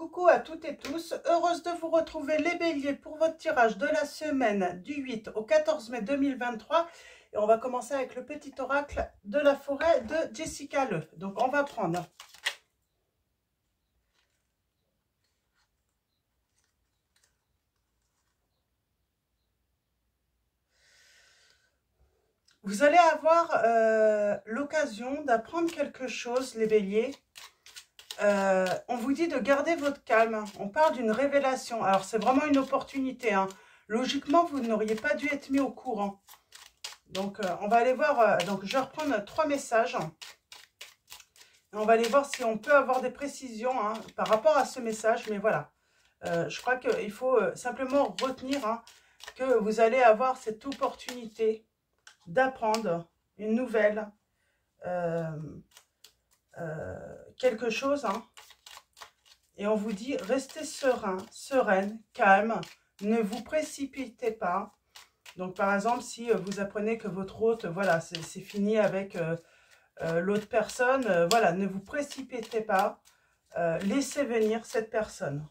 Coucou à toutes et tous, heureuse de vous retrouver les béliers pour votre tirage de la semaine du 8 au 14 mai 2023. Et on va commencer avec le petit oracle de la forêt de Jessica Le. Donc on va prendre vous allez avoir l'occasion d'apprendre quelque chose, les béliers. On vous dit de garder votre calme. On parle d'une révélation. Alors, c'est vraiment une opportunité, hein. Logiquement, vous n'auriez pas dû être mis au courant. Donc, on va aller voir. Donc, je vais reprendre 3 messages. Et on va aller voir si on peut avoir des précisions, hein, par rapport à ce message. Mais voilà. Je crois qu'il faut simplement retenir, hein, que vous allez avoir cette opportunité d'apprendre une nouvelle, quelque chose, hein. Et on vous dit, restez serein, sereine, calme, ne vous précipitez pas. Donc, par exemple, si vous apprenez que votre hôte, voilà, c'est fini avec l'autre personne, voilà, ne vous précipitez pas, laissez venir cette personne.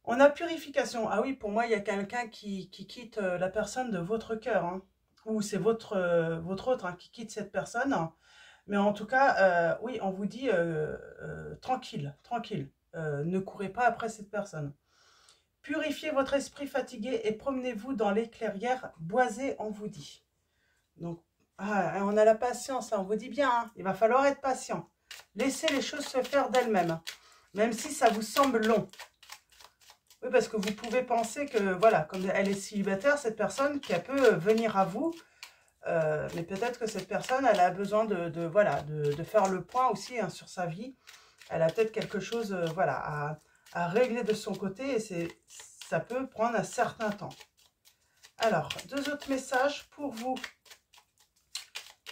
On a purification. Ah oui, pour moi, il y a quelqu'un qui quitte la personne de votre cœur, hein. Ou c'est votre hôte, hein, qui quitte cette personne. Mais en tout cas, oui, on vous dit tranquille, tranquille. Ne courez pas après cette personne. Purifiez votre esprit fatigué et promenez-vous dans les clairières boisées, on vous dit. Donc, on a la patience, là, on vous dit bien, hein, il va falloir être patient. Laissez les choses se faire d'elles-mêmes, même si ça vous semble long. Oui, parce que vous pouvez penser que, voilà, comme elle est célibataire, cette personne, qu'elle peut venir à vous, mais peut-être que cette personne, elle a besoin de faire le point aussi, hein, sur sa vie. Elle a peut-être quelque chose voilà, à régler de son côté et ça peut prendre un certain temps. Alors, 2 autres messages pour vous.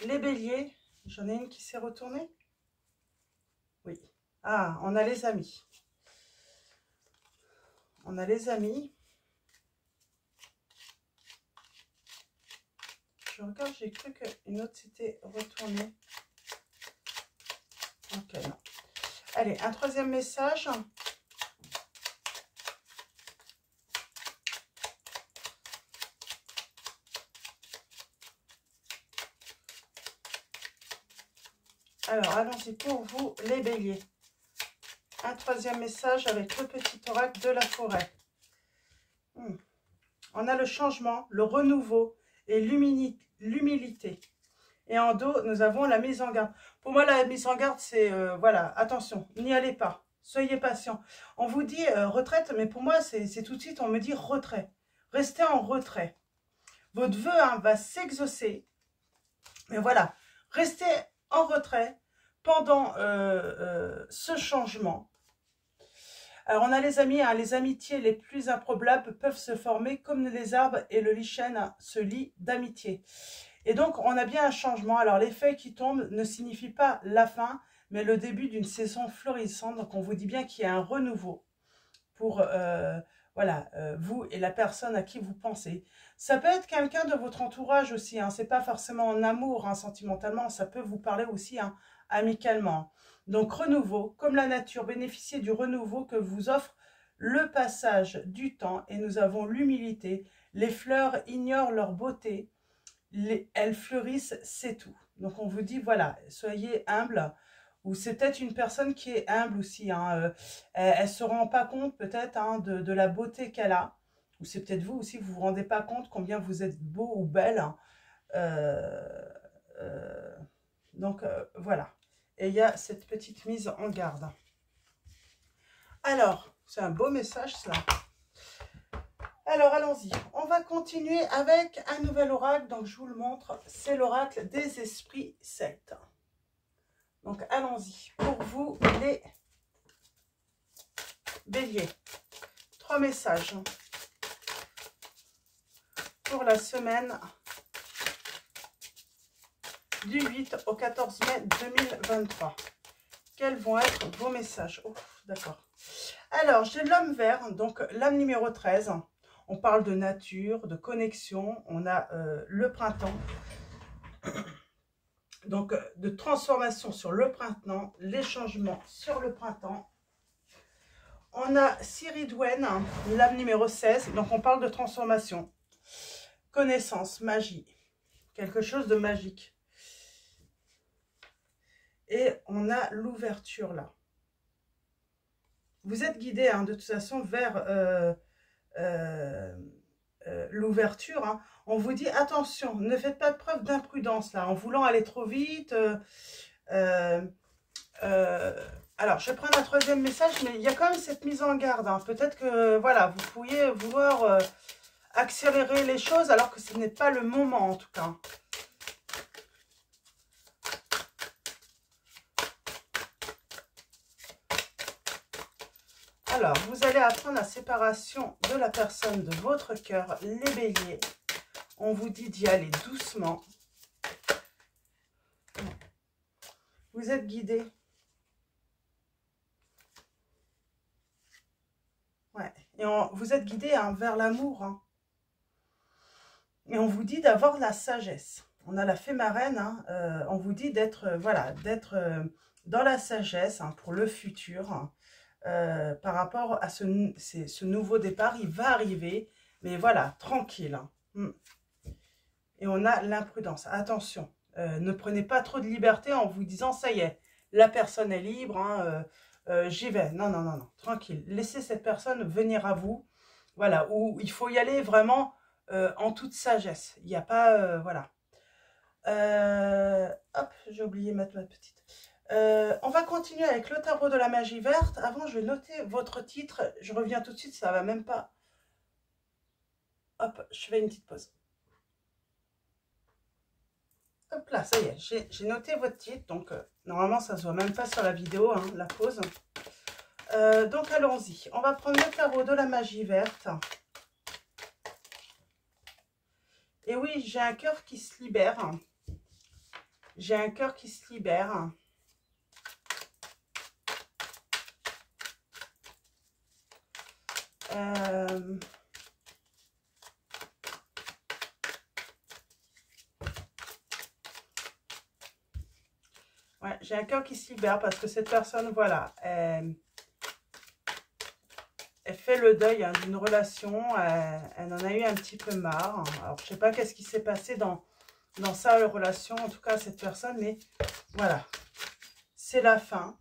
Les béliers, j'en ai une qui s'est retournée. Oui. Ah, on a les amis. On a les amis. Je regarde, j'ai cru qu'une autre s'était retournée. Ok, non. Allez, un 3e message. Alors, allons-y pour vous, les béliers. Un 3e message avec le petit oracle de la forêt. On a le changement, le renouveau et l'humilité. Et en dos, nous avons la mise en garde. Pour moi, la mise en garde, c'est, voilà, attention, n'y allez pas. Soyez patient. On vous dit retraite, mais pour moi, c'est tout de suite, on me dit retrait. Restez en retrait. Votre vœu, hein, va s'exaucer. Mais voilà, restez en retrait pendant ce changement. Alors, on a les amis, hein, les amitiés les plus improbables peuvent se former comme les arbres et le lichen se lie d'amitié. Et donc, on a bien un changement. Alors, les feuilles qui tombent ne signifient pas la fin, mais le début d'une saison florissante. Donc, on vous dit bien qu'il y a un renouveau pour voilà, vous et la personne à qui vous pensez. Ça peut être quelqu'un de votre entourage aussi, hein. Ce n'est pas forcément en amour, hein, sentimentalement. Ça peut vous parler aussi, hein, amicalement. Donc, renouveau, comme la nature, bénéficiez du renouveau que vous offre le passage du temps. Et nous avons l'humilité. Les fleurs ignorent leur beauté. Elles fleurissent, c'est tout. Donc, on vous dit, voilà, soyez humble. Ou c'est peut-être une personne qui est humble aussi, hein. Elle ne se rend pas compte peut-être, hein, de la beauté qu'elle a. Ou c'est peut-être vous aussi, vous ne vous rendez pas compte combien vous êtes beau ou belle, hein. Donc, voilà. Et il y a cette petite mise en garde. Alors, c'est un beau message, cela. Alors, allons-y. On va continuer avec un nouvel oracle. Donc, je vous le montre. C'est l'oracle des esprits celtes. Donc, allons-y. Pour vous, les béliers. 3 messages pour la semaine du 8 au 14 mai 2023. Quels vont être vos messages? Oh, d'accord. Alors, j'ai l'homme vert, donc l'âme numéro 13. On parle de nature, de connexion. On a le printemps. Donc, de transformation sur le printemps, les changements sur le printemps. On a Siridwen, l'âme numéro 16. Donc, on parle de transformation. Connaissance, magie. Quelque chose de magique. Et on a l'ouverture là. Vous êtes guidé hein, de toute façon vers l'ouverture. Hein. On vous dit attention, ne faites pas de preuve d'imprudence là, en voulant aller trop vite. Alors, je vais prendre un troisième message, mais il y a quand même cette mise en garde. Hein. Peut-être que voilà, vous pourriez vouloir accélérer les choses alors que ce n'est pas le moment en tout cas. Alors, vous allez apprendre la séparation de la personne de votre cœur, les béliers. On vous dit d'y aller doucement. Vous êtes guidés. Ouais. Et vous êtes guidés hein, vers l'amour. Hein. Et on vous dit d'avoir la sagesse. On a la fée marraine. Hein, on vous dit d'être voilà, d'être dans la sagesse hein, pour le futur. Hein. Par rapport à ce nouveau départ, il va arriver, mais voilà, tranquille. Hein. Et on a l'imprudence. Attention, ne prenez pas trop de liberté en vous disant, ça y est, la personne est libre, hein, j'y vais. Non, non, non, non, tranquille. Laissez cette personne venir à vous. Voilà, où il faut y aller vraiment en toute sagesse. Il n'y a pas, voilà. Hop, j'ai oublié ma petite. On va continuer avec le tarot de la magie verte. Avant, je vais noter votre titre. Je reviens tout de suite, ça va même pas. Hop, je fais une petite pause. Hop là, ça y est, j'ai noté votre titre. Donc, normalement, ça se voit même pas sur la vidéo, hein, la pause. Donc, allons-y. On va prendre le tarot de la magie verte. Et oui, j'ai un cœur qui se libère. J'ai un cœur qui se libère. Ouais, j'ai un cœur qui se libère parce que cette personne, voilà, elle fait le deuil hein, d'une relation. Elle en a eu un petit peu marre. Alors, je ne sais pas qu'est-ce qui s'est passé dans sa relation, en tout cas, cette personne, mais voilà, c'est la fin.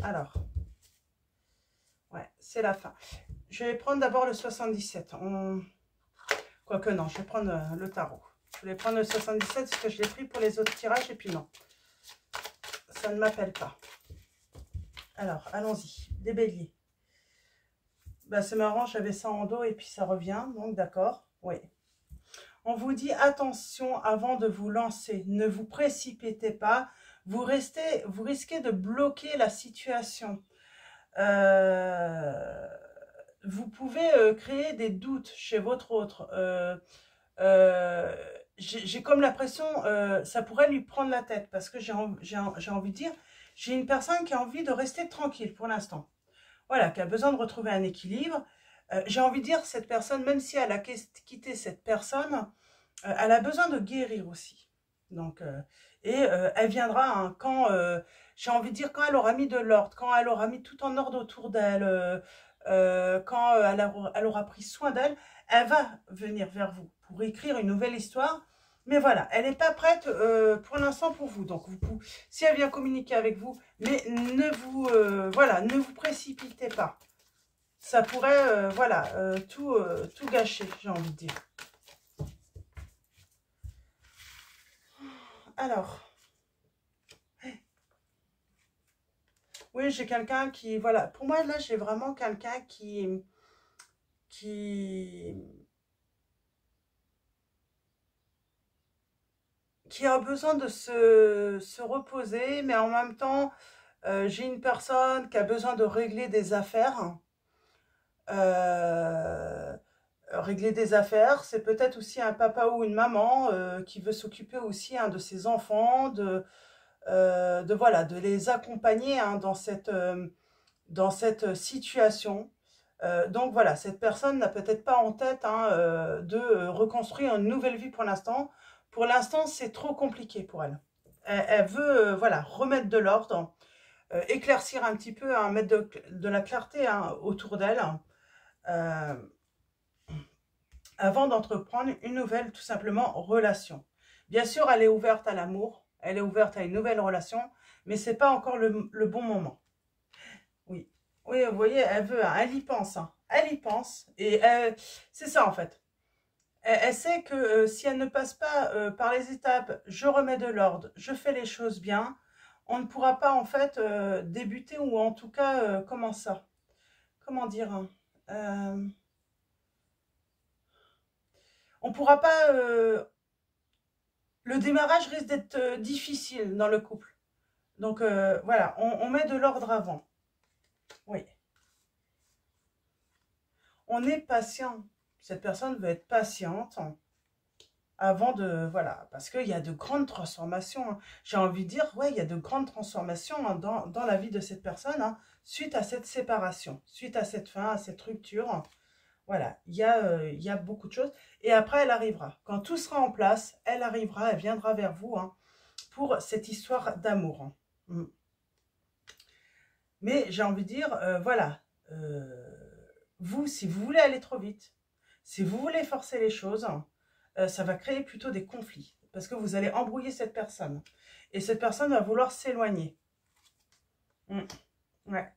Alors, ouais, c'est la fin. Je vais prendre d'abord le 77. Quoique non, je vais prendre le tarot. Je vais prendre le 77 parce que je l'ai pris pour les autres tirages et puis non. Ça ne m'appelle pas. Alors, allons-y. Des béliers. Bah, c'est marrant, j'avais ça en dos et puis ça revient. Donc, d'accord. Oui. On vous dit attention avant de vous lancer. Ne vous précipitez pas. Vous risquez de bloquer la situation. Vous pouvez créer des doutes chez votre autre. J'ai comme l'impression ça pourrait lui prendre la tête parce que j'ai envie de dire, j'ai une personne qui a envie de rester tranquille pour l'instant. Voilà, qui a besoin de retrouver un équilibre. J'ai envie de dire, cette personne, même si elle a quitté cette personne, elle a besoin de guérir aussi. Donc, elle viendra hein, quand, j'ai envie de dire, quand elle aura mis de l'ordre, quand elle aura mis tout en ordre autour d'elle, quand elle aura pris soin d'elle, elle va venir vers vous pour écrire une nouvelle histoire. Mais voilà, elle n'est pas prête pour l'instant pour vous. Donc, si elle vient communiquer avec vous, mais ne vous précipitez pas. Ça pourrait, tout gâcher, j'ai envie de dire. Alors, oui, j'ai quelqu'un qui, voilà, pour moi, là, j'ai vraiment quelqu'un qui a besoin de se reposer, mais en même temps, j'ai une personne qui a besoin de régler des affaires. Régler des affaires, c'est peut-être aussi un papa ou une maman qui veut s'occuper aussi hein, de ses enfants, voilà, de les accompagner hein, dans cette situation. Donc voilà, cette personne n'a peut-être pas en tête hein, de reconstruire une nouvelle vie pour l'instant. Pour l'instant, c'est trop compliqué pour elle. Elle veut voilà, remettre de l'ordre. éclaircir un petit peu, hein, mettre de la clarté hein, autour d'elle, avant d'entreprendre une nouvelle, tout simplement, relation. Bien sûr, elle est ouverte à l'amour, elle est ouverte à une nouvelle relation, mais c'est pas encore le bon moment. Oui, oui, vous voyez, elle veut, elle y pense, hein. Elle y pense, et c'est ça en fait. Elle sait que si elle ne passe pas par les étapes, je remets de l'ordre, je fais les choses bien, on ne pourra pas en fait débuter, ou en tout cas, comment ça? Comment dire hein, on ne pourra pas, le démarrage risque d'être difficile dans le couple. Donc voilà, on met de l'ordre avant. Oui. On est patient. Cette personne veut être patiente avant de... Voilà, parce qu'il y a de grandes transformations. Hein. J'ai envie de dire, ouais, il y a de grandes transformations hein, dans la vie de cette personne hein, suite à cette séparation, suite à cette fin, à cette rupture. Voilà, il y a beaucoup de choses. Et après, elle arrivera. Quand tout sera en place, elle arrivera, elle viendra vers vous hein, pour cette histoire d'amour. Hein. Mm. Mais j'ai envie de dire, voilà, vous, si vous voulez aller trop vite, si vous voulez forcer les choses, ça va créer plutôt des conflits. Parce que vous allez embrouiller cette personne. Et cette personne va vouloir s'éloigner. Ouais.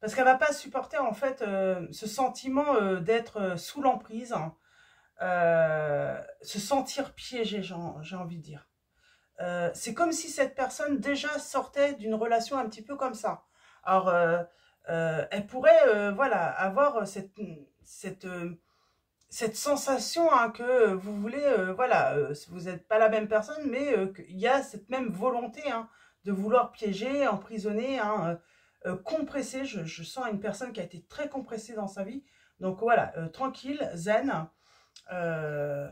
Parce qu'elle ne va pas supporter, en fait, ce sentiment d'être sous l'emprise, hein, se sentir piégée, j'ai envie de dire. C'est comme si cette personne déjà sortait d'une relation un petit peu comme ça. Alors, elle pourrait, voilà, avoir cette sensation hein, que vous voulez, voilà, vous n'êtes pas la même personne, mais qu'il y a cette même volonté hein, de vouloir piéger, emprisonner, hein, compresser. Je sens une personne qui a été très compressée dans sa vie. Donc voilà, tranquille, zen. Euh,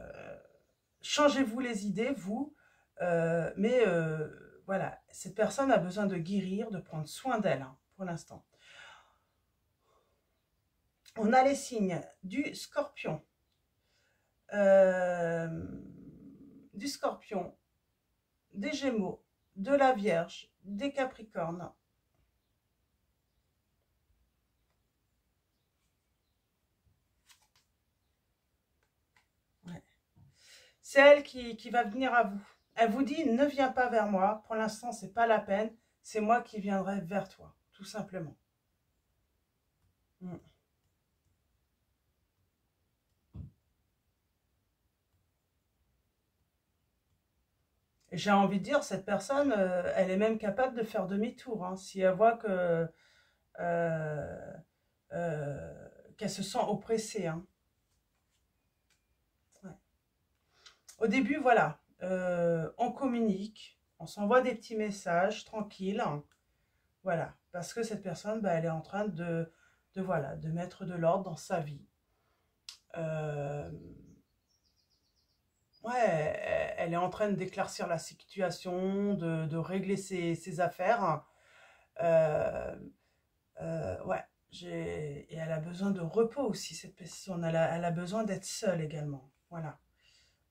Changez-vous les idées, vous. Mais voilà, cette personne a besoin de guérir, de prendre soin d'elle hein, pour l'instant. On a les signes du Scorpion. Du Scorpion, des Gémeaux, de la Vierge, des Capricornes. Ouais. C'est elle qui va venir à vous. Elle vous dit, ne viens pas vers moi. Pour l'instant, c'est pas la peine. C'est moi qui viendrai vers toi, tout simplement. Mm. J'ai envie de dire, cette personne, elle est même capable de faire demi-tour. Hein, si elle voit que euh, qu'elle se sent oppressée. Hein. Ouais. Au début, voilà, on communique, on s'envoie des petits messages tranquilles. Hein, voilà, parce que cette personne, bah, elle est en train voilà, de mettre de l'ordre dans sa vie. Ouais, elle est en train d'éclaircir la situation, de régler ses affaires. Euh, ouais, et elle a besoin de repos aussi, cette personne. Elle a besoin d'être seule également. Voilà.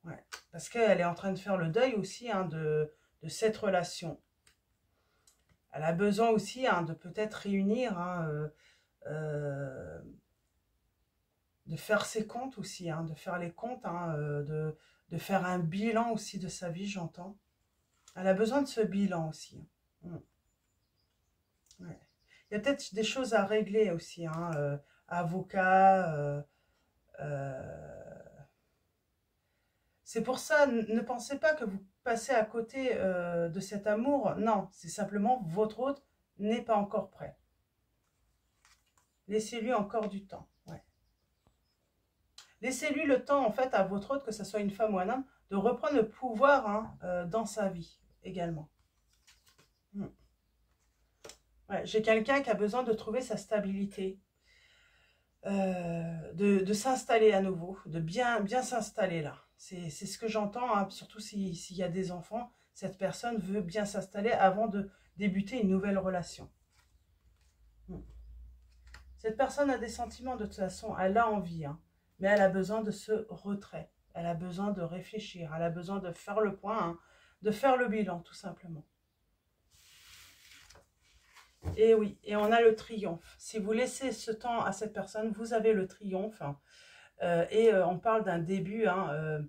Ouais. Parce qu'elle est en train de faire le deuil aussi hein, de cette relation. Elle a besoin aussi hein, de peut-être réunir, hein, de faire ses comptes aussi, hein, de faire les comptes, hein, de faire un bilan aussi de sa vie, j'entends. Elle a besoin de ce bilan aussi. Hein. Ouais. Il y a peut-être des choses à régler aussi, hein, avocat. C'est pour ça, ne pensez pas que vous passez à côté de cet amour. Non, c'est simplement votre autre n'est pas encore prêt. Laissez-lui encore du temps. Ouais. Laissez-lui le temps, en fait, à votre autre, que ce soit une femme ou un homme, de reprendre le pouvoir hein, dans sa vie également. Ouais, j'ai quelqu'un qui a besoin de trouver sa stabilité, de s'installer à nouveau, de bien s'installer là. C'est ce que j'entends, hein, surtout s'il y a des enfants. Cette personne veut bien s'installer avant de débuter une nouvelle relation. Cette personne a des sentiments de toute façon, elle a envie, hein, mais elle a besoin de ce retrait. Elle a besoin de réfléchir, elle a besoin de faire le point, hein, de faire le bilan tout simplement. Et oui, et on a le triomphe. Si vous laissez ce temps à cette personne, vous avez le triomphe. Hein. On parle d'un début, hein,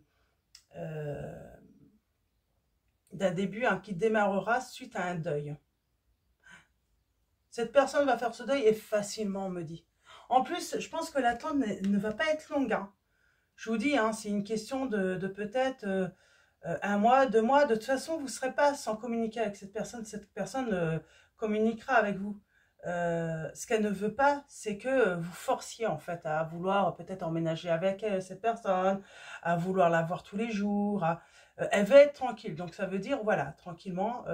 qui démarrera suite à un deuil. Cette personne va faire ce deuil et facilement, on me dit. En plus, je pense que l'attente ne va pas être longue. Hein. Je vous dis, hein, c'est une question de peut-être 1 mois, 2 mois. De toute façon, vous ne serez pas sans communiquer avec cette personne. Cette personne communiquera avec vous. Ce qu'elle ne veut pas, c'est que vous forciez en fait à vouloir peut-être emménager avec cette personne, à vouloir la voir tous les jours. Elle veut être tranquille. Donc ça veut dire, voilà, tranquillement,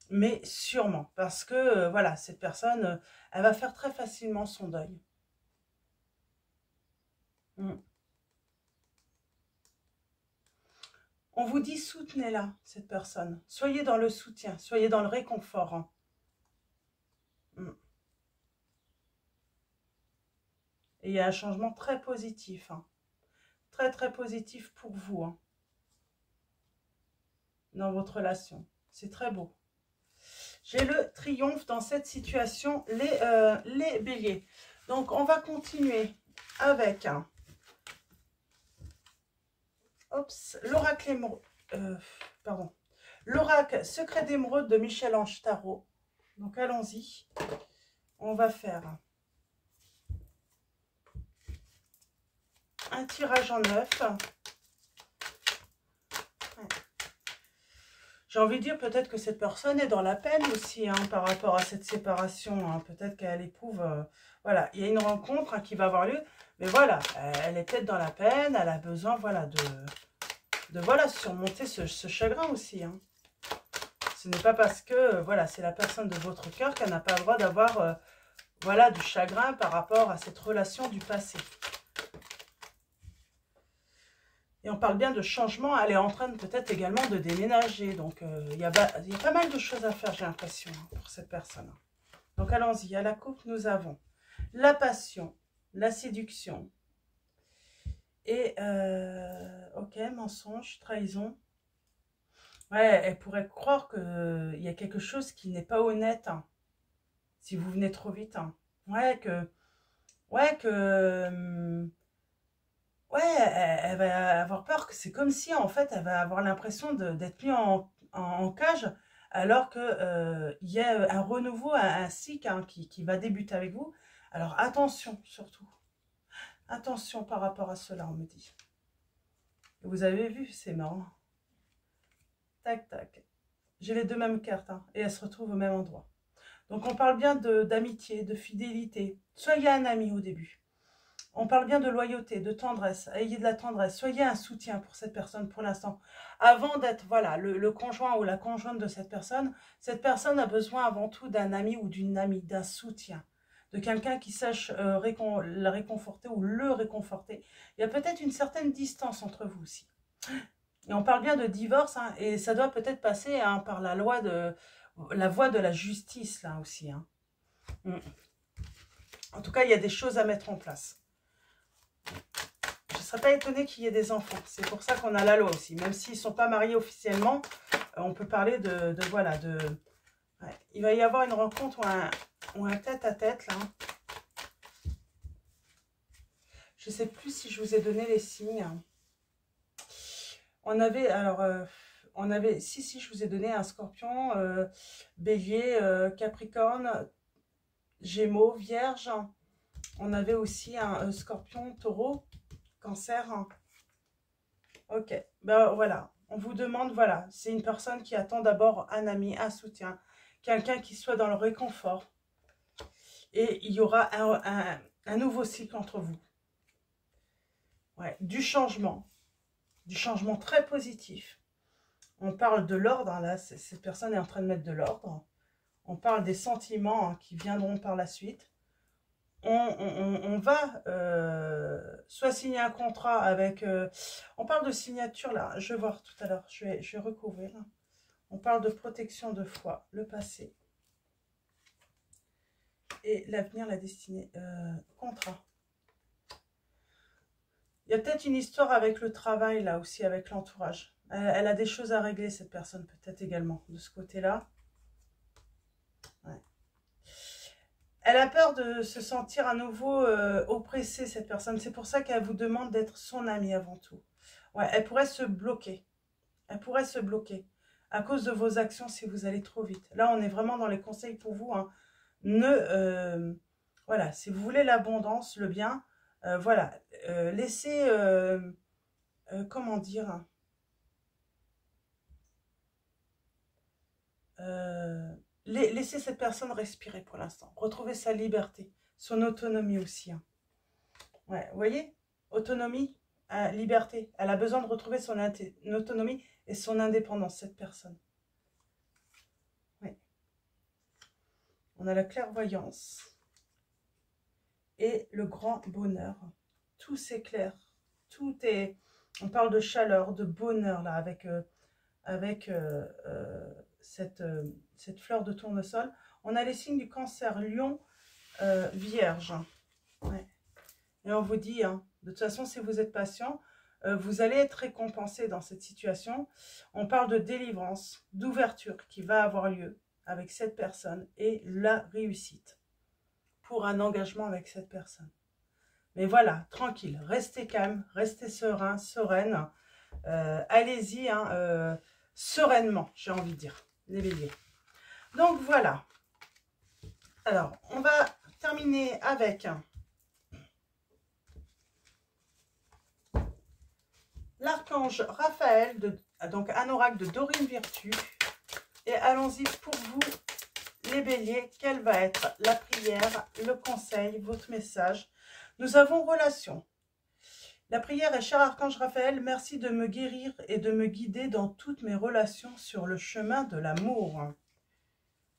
mais sûrement. Parce que, voilà, cette personne, elle va faire très facilement son deuil. Mm. On vous dit soutenez-la, cette personne. Soyez dans le soutien, soyez dans le réconfort. Hein. Et il y a un changement très positif. Hein. Très, très positif pour vous. Hein. Dans votre relation. C'est très beau. J'ai le triomphe dans cette situation, les béliers. Donc, on va continuer avec... l'oracle l'oracle secret d'émeraude de Michel-Ange Tarot. Donc allons-y. On va faire un tirage en 9. J'ai envie de dire peut-être que cette personne est dans la peine aussi hein, par rapport à cette séparation. Hein. Peut-être qu'elle éprouve... voilà, il y a une rencontre hein, qui va avoir lieu. Mais voilà, elle est peut-être dans la peine. Elle a besoin voilà, de voilà, surmonter ce chagrin aussi. Hein. Ce n'est pas parce que voilà, c'est la personne de votre cœur qu'elle n'a pas le droit d'avoir voilà, du chagrin par rapport à cette relation du passé. Et on parle bien de changement. Elle est en train peut-être également de déménager. Donc, il y a pas mal de choses à faire, j'ai l'impression, hein, pour cette personne. Donc, allons-y. À la coupe, nous avons la passion, la séduction. Et, ok, mensonge, trahison. Ouais, elle pourrait croire qu'il y a quelque chose qui n'est pas honnête. Hein, si vous venez trop vite. Hein. Ouais, ouais, elle va avoir peur que c'est comme si, en fait, elle va avoir l'impression d'être mise en cage, alors qu'il y a un renouveau, un cycle hein, qui va débuter avec vous. Alors, attention, surtout. Attention par rapport à cela, on me dit. Vous avez vu, c'est marrant. Tac, tac. J'ai les deux mêmes cartes, hein, et elles se retrouvent au même endroit. Donc, on parle bien d'amitié, de fidélité. Soyez un ami au début. On parle bien de loyauté, de tendresse. Ayez de la tendresse. Soyez un soutien pour cette personne pour l'instant. Avant d'être voilà, le conjoint ou la conjointe de cette personne a besoin avant tout d'un ami ou d'une amie, d'un soutien. De quelqu'un qui sache la réconforter ou le réconforter. Il y a peut-être une certaine distance entre vous aussi. Et on parle bien de divorce, hein, et ça doit peut-être passer hein, par la voie de la justice, là aussi. Hein. En tout cas, il y a des choses à mettre en place. Je ne serais pas étonnée qu'il y ait des enfants. C'est pour ça qu'on a la loi aussi. Même s'ils ne sont pas mariés officiellement, on peut parler voilà, ouais. Il va y avoir une rencontre ou un tête-à-tête, là. Je ne sais plus si je vous ai donné les signes. On avait, alors, si, je vous ai donné un scorpion, bélier, capricorne, gémeaux, vierge. On avait aussi un scorpion, taureau, cancer. Ok, ben voilà. On vous demande, voilà, c'est une personne qui attend d'abord un ami, un soutien, quelqu'un qui soit dans le réconfort. Et il y aura un nouveau cycle entre vous. Ouais, du changement très positif. On parle de l'ordre, là, cette personne est en train de mettre de l'ordre. On parle des sentiments hein, qui viendront par la suite. On va soit signer un contrat avec... on parle de signature, là, je vais voir tout à l'heure, je vais recouvrir. On parle de protection de foi, le passé. Et l'avenir, la destinée. Contrat. Il y a peut-être une histoire avec le travail, là aussi, avec l'entourage. Elle a des choses à régler, cette personne, peut-être également, de ce côté-là. Ouais. Elle a peur de se sentir à nouveau oppressée, cette personne. C'est pour ça qu'elle vous demande d'être son amie avant tout. Ouais, elle pourrait se bloquer. Elle pourrait se bloquer à cause de vos actions si vous allez trop vite. Là, on est vraiment dans les conseils pour vous. Hein. Voilà, si vous voulez l'abondance, le bien, voilà, laissez, comment dire, laissez cette personne respirer pour l'instant. Retrouver sa liberté, son autonomie aussi. Hein. Ouais, vous voyez, autonomie, liberté. Elle a besoin de retrouver son autonomie et son indépendance, cette personne. Oui. On a la clairvoyance et le grand bonheur. Tout s'éclaire, tout est... On parle de chaleur, de bonheur, là, avec cette fleur de tournesol. On a les signes du cancer, lion, vierge. Ouais. Et on vous dit, hein, de toute façon, si vous êtes patient, vous allez être récompensé dans cette situation. On parle de délivrance, d'ouverture qui va avoir lieu avec cette personne et la réussite pour un engagement avec cette personne. Mais voilà, tranquille, restez calme, restez serein, sereine. Allez-y, hein, sereinement, j'ai envie de dire, les béliers. Donc voilà. Alors, on va terminer avec l'archange Raphaël, donc un oracle de Dorine Virtue. Et allons-y pour vous, les béliers, quelle va être la prière, le conseil, votre message. Nous avons relation. La prière est, cher archange Raphaël, merci de me guérir et de me guider dans toutes mes relations sur le chemin de l'amour.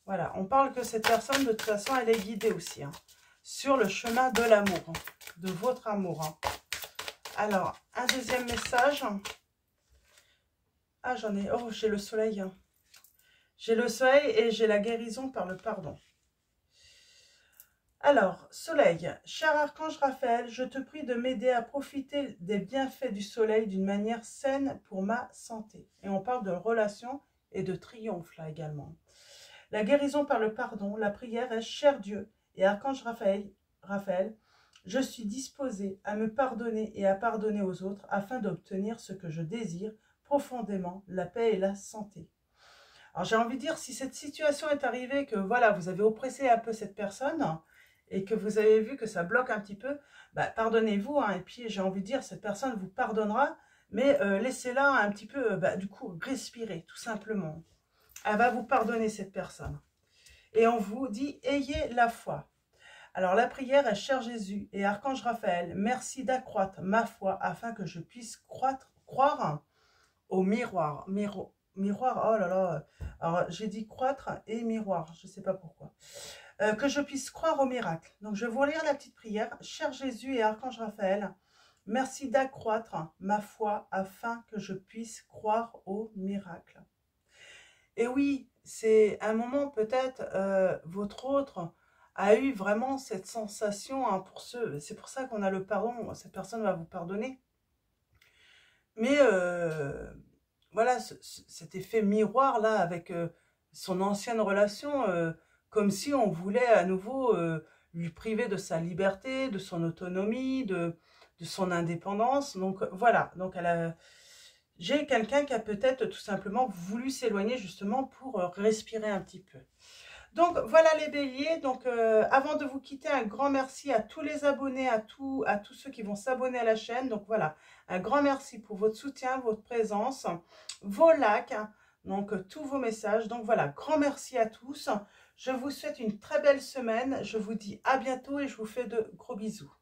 Voilà, on parle que cette personne, de toute façon, elle est guidée aussi, hein, sur le chemin de l'amour, de votre amour. Hein. Alors, un deuxième message. Ah, j'en ai... Oh, j'ai le soleil. Hein. J'ai le soleil et j'ai la guérison par le pardon. Alors, soleil, cher archange Raphaël, je te prie de m'aider à profiter des bienfaits du soleil d'une manière saine pour ma santé. Et on parle de relation et de triomphe là également. La guérison par le pardon, la prière est, cher Dieu et archange Raphaël, je suis disposé à me pardonner et à pardonner aux autres afin d'obtenir ce que je désire profondément, la paix et la santé. Alors j'ai envie de dire, si cette situation est arrivée, que voilà, vous avez oppressé un peu cette personne et que vous avez vu que ça bloque un petit peu, bah, pardonnez-vous. Hein, et puis j'ai envie de dire, cette personne vous pardonnera, mais laissez-la un petit peu, du coup, respirer, tout simplement. Elle va vous pardonner, cette personne. Et on vous dit, ayez la foi. Alors la prière est, cher Jésus et archange Raphaël, merci d'accroître ma foi afin que je puisse croire au miroir. Miroir, oh là là. Alors j'ai dit croître et miroir, je ne sais pas pourquoi. Que je puisse croire au miracle. Donc je vais vous lire la petite prière. Cher Jésus et archange Raphaël, merci d'accroître ma foi afin que je puisse croire au miracle. Et oui, c'est un moment peut-être, votre autre a eu vraiment cette sensation, hein, c'est pour ça qu'on a le pardon, cette personne va vous pardonner. Mais voilà, cet effet miroir là avec son ancienne relation, comme si on voulait à nouveau lui priver de sa liberté, de son autonomie, de son indépendance. Donc voilà, donc j'ai quelqu'un qui a peut-être tout simplement voulu s'éloigner justement pour respirer un petit peu. Donc voilà les béliers, donc avant de vous quitter, un grand merci à tous les abonnés, à tous ceux qui vont s'abonner à la chaîne. Donc voilà, un grand merci pour votre soutien, votre présence, vos likes, donc tous vos messages. Donc voilà, grand merci à tous. Je vous souhaite une très belle semaine. Je vous dis à bientôt et je vous fais de gros bisous.